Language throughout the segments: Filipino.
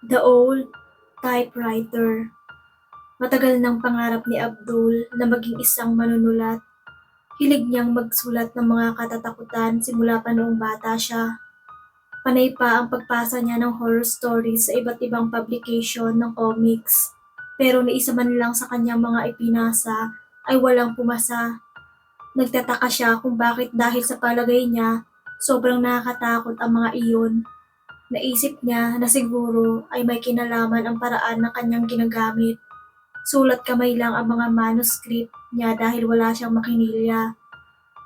The Old Typewriter. Matagal ng pangarap ni Abdul na maging isang manunulat. Hilig niyang magsulat ng mga katatakutan simula pa noong bata siya. Panay pa ang pagpasa niya ng horror stories sa iba't ibang publication ng comics. Pero ni isa man lang sa kanyang mga ipinasa ay walang pumasa. Nagtataka siya kung bakit dahil sa palagay niya, sobrang nakakatakot ang mga iyon. Naisip niya na siguro ay may kinalaman ang paraan ng kanyang ginagamit. Sulat kamay lang ang mga manuscript niya dahil wala siyang makinilya.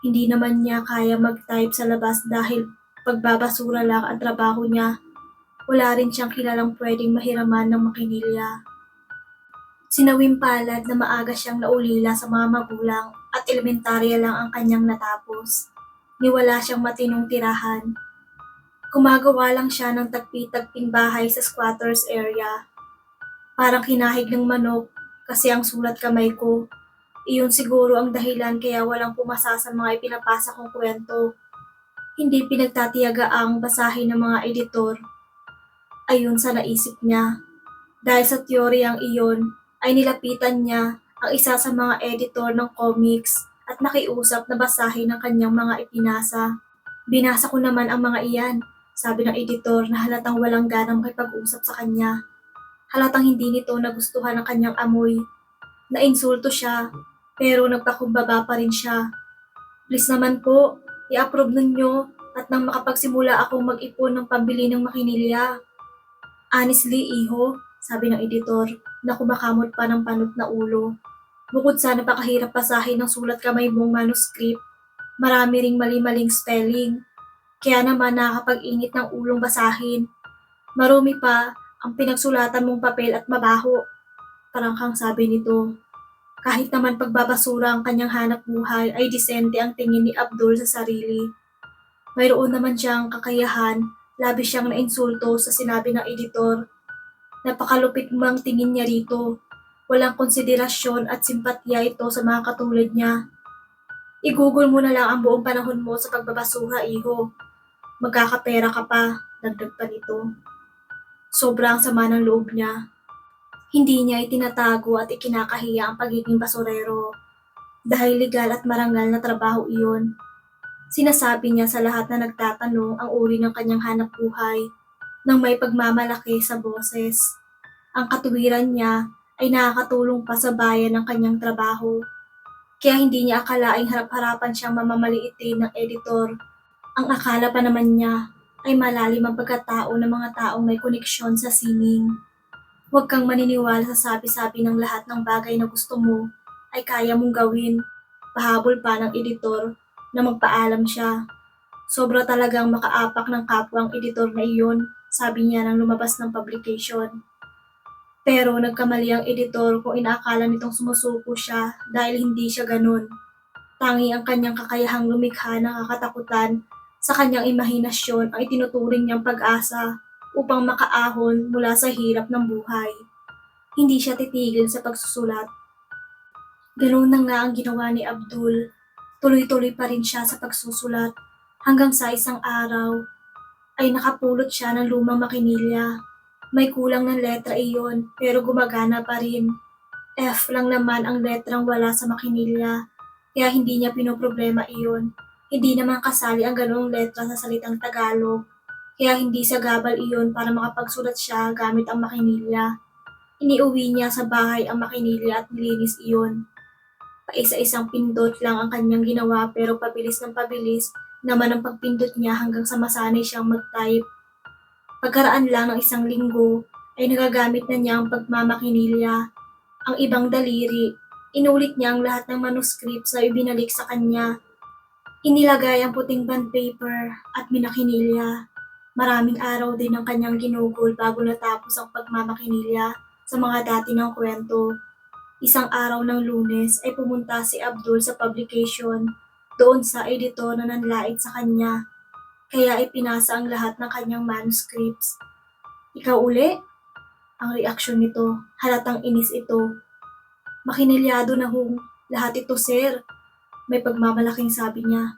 Hindi naman niya kaya mag-type sa labas dahil pagbabasura lang ang trabaho niya. Wala rin siyang kilalang pwedeng mahiraman ng makinilya. Sinawing palad na maaga siyang naulila sa mga magulang at elementarya lang ang kanyang natapos. Niwala siyang matinong tirahan. Gumagawa lang siya ng tagpi-tagping bahay sa squatters area. Parang hinahig ng manok kasi ang sulat kamay ko. Iyon siguro ang dahilan kaya walang pumasa sa mga ipinapasa kong kwento. Hindi pinagtatiyaga ang basahin ng mga editor. Ayun sa naisip niya. Dahil sa teoryang iyon, ay nilapitan niya ang isa sa mga editor ng comics at nakiusap na basahin ang kanyang mga ipinasa. Binasa ko naman ang mga iyan, sabi ng editor na halatang walang ganang makipag-usap sa kanya. Halatang hindi nito nagustuhan ang kanyang amoy. Nainsulto siya, pero nagpakumbaba pa rin siya. Please naman po, i-approve ninyo at nang makapagsimula akong mag-ipon ng pambili ng makinilya. Honestly, iho, sabi ng editor na kumakamot pa ng panot na ulo. Bukod sa napakahirap basahin ng sulat kamay mong manuscript, marami ring mali-maling spelling. Kaya naman nakakapag-init ng ulong basahin. Marumi pa ang pinagsulatan mong papel at mabaho. Parang kang sabi nito. Kahit naman pagbabasura ang kanyang hanap buhay ay disente ang tingin ni Abdul sa sarili. Mayroon naman siyang kakayahan, labis siyang nainsulto sa sinabi ng editor. Napakalupit mo ang tingin niya rito. Walang konsiderasyon at simpatya ito sa mga katulad niya. Igugol mo na lang ang buong panahon mo sa pagbabasura, iho. Magkakapera ka pa, dagdag pa nito. Sobrang sama ng loob niya. Hindi niya itinatago at ikinakahiya ang pagiging basurero. Dahil legal at marangal na trabaho iyon. Sinasabi niya sa lahat na nagtatanong ang uri ng kanyang hanap buhay nang may pagmamalaki sa boses. Ang katuwiran niya ay nakakatulong pa sa bayan ng kanyang trabaho. Kaya hindi niya akalaing harap-harapan siyang mamamaliitin ng editor. Ang akala pa naman niya ay malalim ang pagkatao ng mga taong may koneksyon sa sining. Huwag kang maniniwala sa sabi-sabi ng lahat ng bagay na gusto mo ay kaya mong gawin. Pahabol pa ng editor na magpaalam siya. Sobra talagang makaapak ng kapwa ang editor na iyon, sabi niya nang lumabas ng publication. Pero nagkamali ang editor kung inaakala nitong sumusuko siya dahil hindi siya ganun. Tangi ang kanyang kakayahang lumikha ng kakatakutan sa kanyang imahinasyon ang itinuturing niyang pag-asa upang makaahon mula sa hirap ng buhay. Hindi siya titigil sa pagsusulat. Ganoon na nga ang ginawa ni Abdul. Tuloy-tuloy pa rin siya sa pagsusulat hanggang sa isang araw ay nakapulot siya ng lumang makinilya. May kulang ng letra iyon pero gumagana pa rin. F lang naman ang letrang wala sa makinilya kaya hindi niya pinoproblema iyon. Hindi naman kasali ang ganoong letra sa salitang Tagalog kaya hindi sagabal iyon para makapagsulat siya gamit ang makinilya. Iniuwi niya sa bahay ang makinilya at nilinis iyon. Paisa-isang pindot lang ang kanyang ginawa pero pabilis ng pabilis naman ang pagpindot niya hanggang sa masanay siyang mag-type. Pagkaraan lang ng isang linggo ay nagagamit na niya ang pagmamakinilya. Ang ibang daliri, inulit niya ang lahat ng manuscripts na ibinalik sa kanya. Inilagay ang puting bond paper at minakinilya. Maraming araw din ang kanyang ginugol bago natapos ang pagmamakinilya sa mga dati ng kwento. Isang araw ng Lunes ay pumunta si Abdul sa publication doon sa editor na nanlait sa kanya. Kaya ipinasa ang lahat ng kanyang manuscripts. Ikaw uli? Ang reaksyon nito, halatang inis ito. Makinilyado na hong lahat ito, sir. May pagmamalaking sabi niya.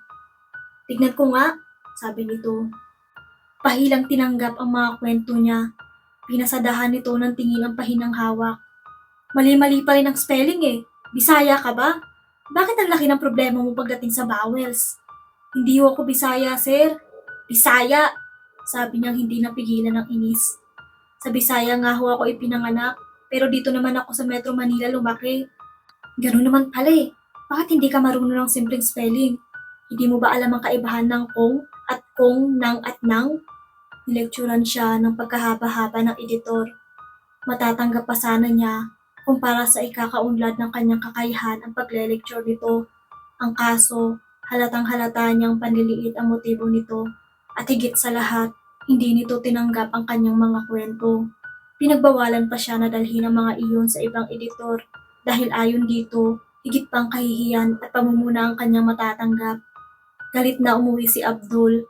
Tignan ko nga, sabi nito. Pahilang tinanggap ang mga kwento niya. Pinasadahan nito ng tingin ang pahinang hawak. Mali-mali pa rin ang spelling eh. Bisaya ka ba? Bakit ang laki ng problema mo pagdating sa vowels? Hindi ho ako Bisaya, sir. Bisaya! Sabi niyang hindi napigilan ng inis. Sa Bisaya nga ho ako ipinanganak, pero dito naman ako sa Metro Manila lumaki. Ganun naman pala eh. Bakit hindi ka marunong ng simpleng spelling? Hindi mo ba alam ang kaibahan ng kong, nang at nang? Nilekturan siya ng pagkahaba-haba ng editor. Matatanggap pa sana niya kung para sa ikakaunlad ng kanyang kakayahan ang pagle-lecture nito. Ang kaso, halatang halata niyang panliliit ang motibo nito. At higit sa lahat, hindi nito tinanggap ang kanyang mga kwento. Pinagbawalan pa siya na dalhin ang mga iyon sa ibang editor dahil ayon dito, higit pang kahihiyan at pamumuna ang kanyang matatanggap. Galit na umuwi si Abdul.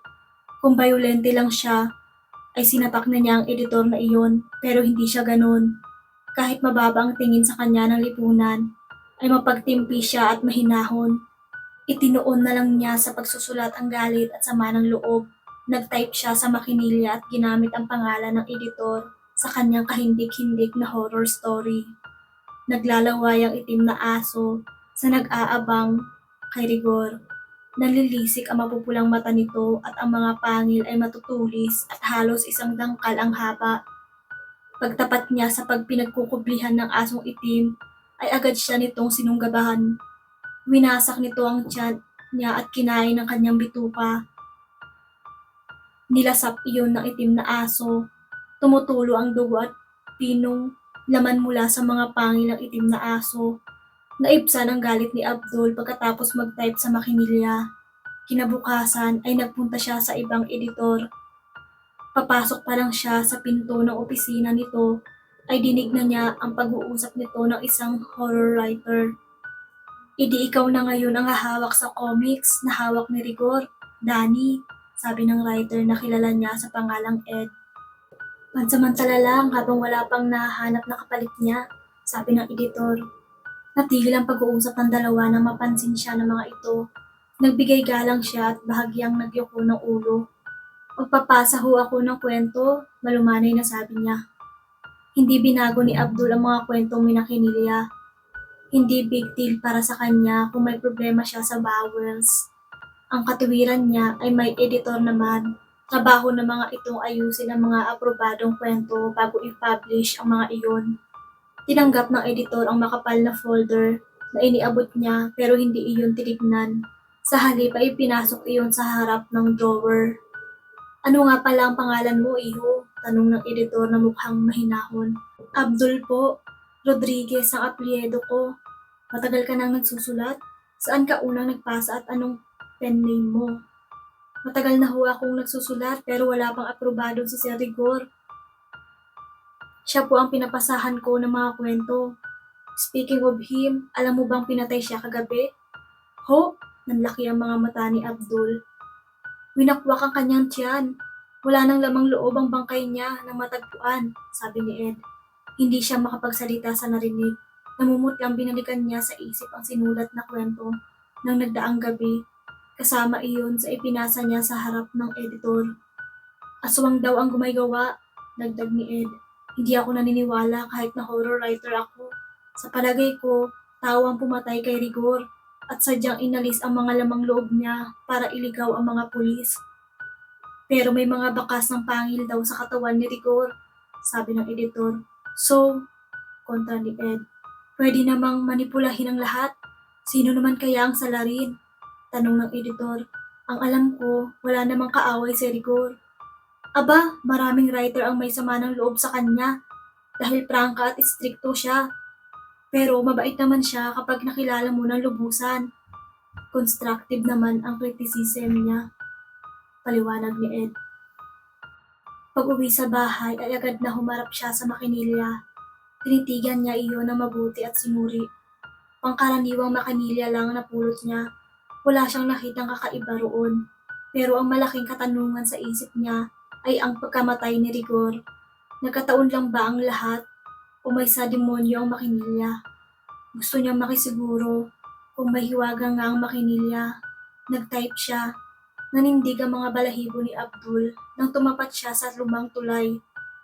Kung bayolente lang siya, ay sinapak na niya ang editor na iyon, pero hindi siya ganun. Kahit mababa ang tingin sa kanya ng lipunan, ay mapagtimpi siya at mahinahon. Itinuon na lang niya sa pagsusulat ang galit at sama ng loob. Nag-type siya sa makinilya at ginamit ang pangalan ng editor sa kanyang kahindik-hindik na horror story. Naglalaway ang itim na aso sa nag-aabang kay Rigor. Nalilisik ang mapupulang mata nito at ang mga pangil ay matutulis at halos isang dangkal ang haba. Pagtapat niya sa pagpinagkukublihan ng asong itim, ay agad siya nitong sinunggabahan. Winasak nito ang tiyan niya at kinain ng kanyang bituka. Nilasap iyon ng itim na aso. Tumutulo ang dugo at pinong laman mula sa mga pangil ng itim na aso. Naibsan ang galit ni Abdul pagkatapos mag-type sa makinilya. Kinabukasan ay nagpunta siya sa ibang editor. Papasok pa lang siya sa pinto ng opisina nito ay dinig na niya ang pag-uusap nito ng isang horror writer. Idi ikaw na ngayon ang hahawak sa comics na hawak ni Rigor, Danny, sabi ng writer na kilala niya sa pangalang Ed. Pansamantala lang habang wala pang nahanap na kapalit niya, sabi ng editor. Natigil ang pag-uusap ng dalawa nang mapansin siya ng mga ito. Nagbigay galang siya at bahagyang nagyuko ng ulo. Magpapasa ho ako ng kwento, malumanay na sabi niya. Hindi binago ni Abdul ang mga kwentong minakinilya. Hindi big deal para sa kanya kung may problema siya sa vowels. Ang katuwiran niya ay may editor naman. Trabaho ng mga itong ayusin ang mga aprobadong kwento bago i-publish ang mga iyon. Tinanggap ng editor ang makapal na folder na iniabot niya pero hindi iyon tinignan. Sa halip ay pinasok iyon sa harap ng drawer. Ano nga pala ang pangalan mo, iho? Tanong ng editor na mukhang mahinahon. Abdul po. Rodriguez ang apelyido ko. Matagal ka nang nagsusulat? Saan ka unang nagpasa at anong pen name mo? Matagal na ho akong nagsusulat pero wala pang aprobado si Sir Rigor. Siya po ang pinapasahan ko ng mga kwento. Speaking of him, alam mo bang pinatay siya kagabi? Ho? Nanlaki ang mga mata ni Abdul. Winakwak ang kanyang tiyan. Wala nang lamang loob ang bangkay niya nang matagpuan, sabi ni Ed. Hindi siya makapagsalita sa narinig. Namumutlang binalikan niya sa isip ang sinulat na kwento ng nagdaang gabi. Kasama iyon sa ipinasa niya sa harap ng editor. Aswang daw ang gumagawa, dagdag ni Ed. Hindi ako naniniwala kahit na horror writer ako. Sa palagay ko, tao ang pumatay kay Rigor at sadyang inalis ang mga lamang loob niya para iligaw ang mga pulis. Pero may mga bakas ng pangil daw sa katawan ni Rigor, sabi ng editor. So, kontra ni Ed, pwede namang manipulahin ang lahat. Sino naman kaya ang salarin? Tanong ng editor. Ang alam ko, wala namang kaaway si Rigor. Aba, maraming writer ang may sama ng loob sa kanya dahil prangka at istrikto siya. Pero mabait naman siya kapag nakilala mo ng lubusan. Constructive naman ang criticism niya, paliwanag ni Ed. Pag-uwi sa bahay ay agad na humarap siya sa makinilya. Tinitigan niya iyon ng mabuti at sinuri. Pangkaraniwang makinilya lang na pulot niya. Wala siyang nakitang kakaiba roon. Pero ang malaking katanungan sa isip niya ay ang pagkamatay ni Rigor. Nagkataon lang ba ang lahat? O may demonyo ang makinilya? Gusto niyang makisiguro kung may hiwaga nga ang makinilya. Nag-type siya. Nanindig ang mga balahibo ni Abdul nang tumapat siya sa lumang tulay.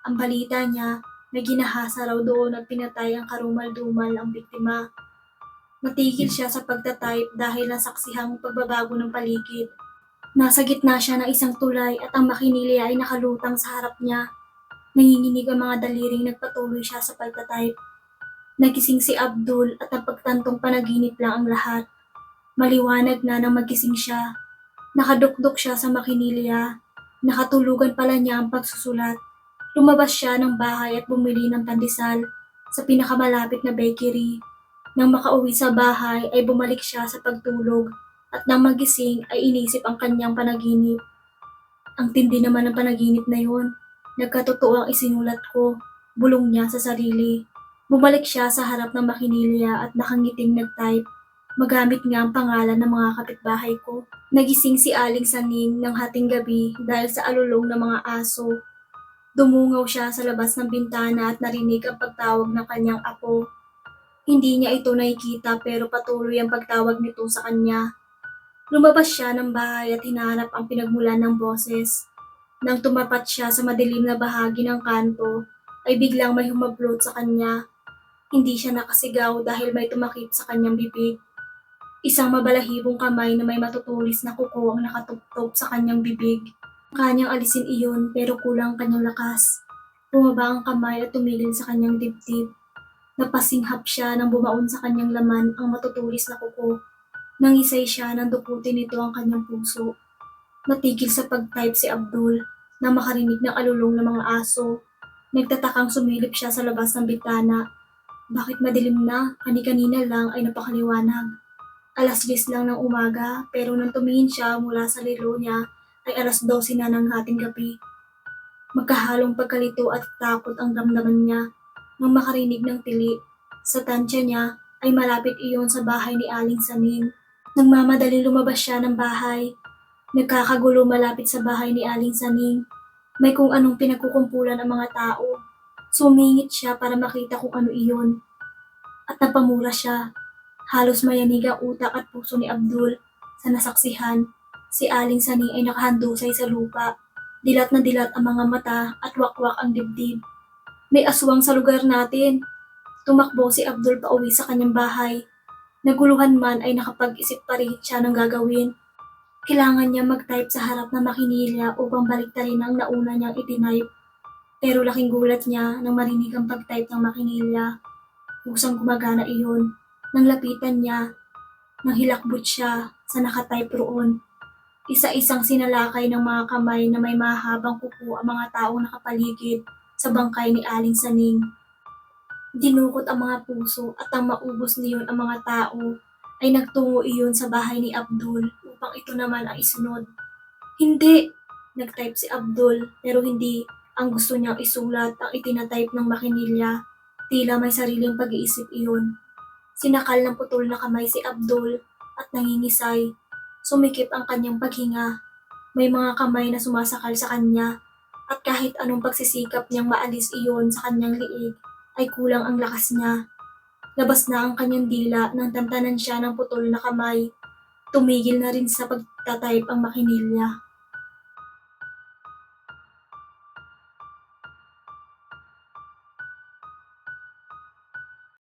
Ang balita niya, may ginahasa raw doon at pinatay ang karumal-dumal ang biktima. Natigil siya sa pagtatype dahil nasaksihang pagbabago ng paligid. Nasa gitna siya ng isang tulay at ang makinilya ay nakalutang sa harap niya. Nanginginig ang mga daliring nagpatuloy siya sa pagtatype. Nagising si Abdul at napagtantong panaginip lang ang lahat. Maliwanag na nang magising siya. Nakadukdok siya sa makinilya. Nakatulugan pala niya ang pagsusulat. Lumabas siya ng bahay at bumili ng pandesal sa pinakamalapit na bakery. Nang makauwi sa bahay ay bumalik siya sa pagtulog at nang magising ay inisip ang kanyang panaginip. Ang tindi naman ng panaginip na yun. Nagkatotoo ang isinulat ko, bulong niya sa sarili. Bumalik siya sa harap ng makinilya at nakangiting nag-type. Magamit nga ang pangalan ng mga kapitbahay ko. Nagising si Aling Saning ng hating gabi dahil sa alulong ng mga aso. Dumungaw siya sa labas ng bintana at narinig ang pagtawag ng kanyang apo. Hindi niya ito nakikita pero patuloy ang pagtawag nito sa kanya. Lumabas siya ng bahay at hinahanap ang pinagmulan ng boses. Nang tumapat siya sa madilim na bahagi ng kanto, ay biglang may humablot sa kanya. Hindi siya nakasigaw dahil may tumakip sa kanyang bibig. Isang mabalahibong kamay na may matutulis na kuko ang nakatuptop sa kanyang bibig. Kanyang alisin iyon pero kulang kanyang lakas. Bumaba ang kamay at tumigil sa kanyang dibdib. Napasinghap siya nang bumaon sa kanyang laman ang matutulis na kuko. Nangisay siya nang dukutin nito ang kanyang puso. Natigil sa pag-type si Abdul na makarinig ng alulong ng mga aso. Nagtatakang sumilip siya sa labas ng bitana. Bakit madilim na? Kani-kanina lang ay napakaliwanag. 10:00 lang ng umaga pero nang tumingin siya mula sa relo niya ay 12:00 na ng hating gabi. Magkahalong pagkalito at takot ang damdaman niya nang makarinig ng tili. Sa tansya niya ay malapit iyon sa bahay ni Aling Saning. Nagmamadaling lumabas siya ng bahay. Nagkakagulo malapit sa bahay ni Aling Saning. May kung anong pinagkukumpulan ang mga tao. Sumingit siya para makita kung ano iyon. At napamura siya. Halos mayanig ang utak at puso ni Abdul sa nasaksihan. Si Aling Saning ay nakahandusay sa lupa. Dilat na dilat ang mga mata at wakwak ang dibdib. May aswang sa lugar natin. Tumakbo si Abdul pauwi sa kanyang bahay. Naguluhan man ay nakapag-isip pa rin siya ng gagawin. Kailangan niya mag-type sa harap ng makinilya upang baliktarin ang nauna niyang itinype. Pero laking gulat niya nang marinig ang pag-type ng makinilya. Kusang gumagana iyon. Nang lapitan niya, nang hilakbot siya sa nakatype roon. Isa-isang sinalakay ng mga kamay na may mahabang kuko ang mga taong nakapaligid sa bangkay ni Aling Saning. Dinukot ang mga puso at ang maubos niyon ang mga tao ay nagtungo iyon sa bahay ni Abdul upang ito naman ang isunod. Hindi! Nag-type si Abdul pero hindi ang gusto niyang isulat ang itinatype ng makinilya. Tila may sariling pag-iisip iyon. Sinakal ng putol na kamay si Abdul at nangingisay. Sumikip ang kanyang paghinga. May mga kamay na sumasakal sa kanya at kahit anong pagsisikap niyang maalis iyon sa kanyang liig ay kulang ang lakas niya. Labas na ang kanyang dila nang tantanan siya ng putol na kamay. Tumigil na rin sa pagtatype ang makinilya.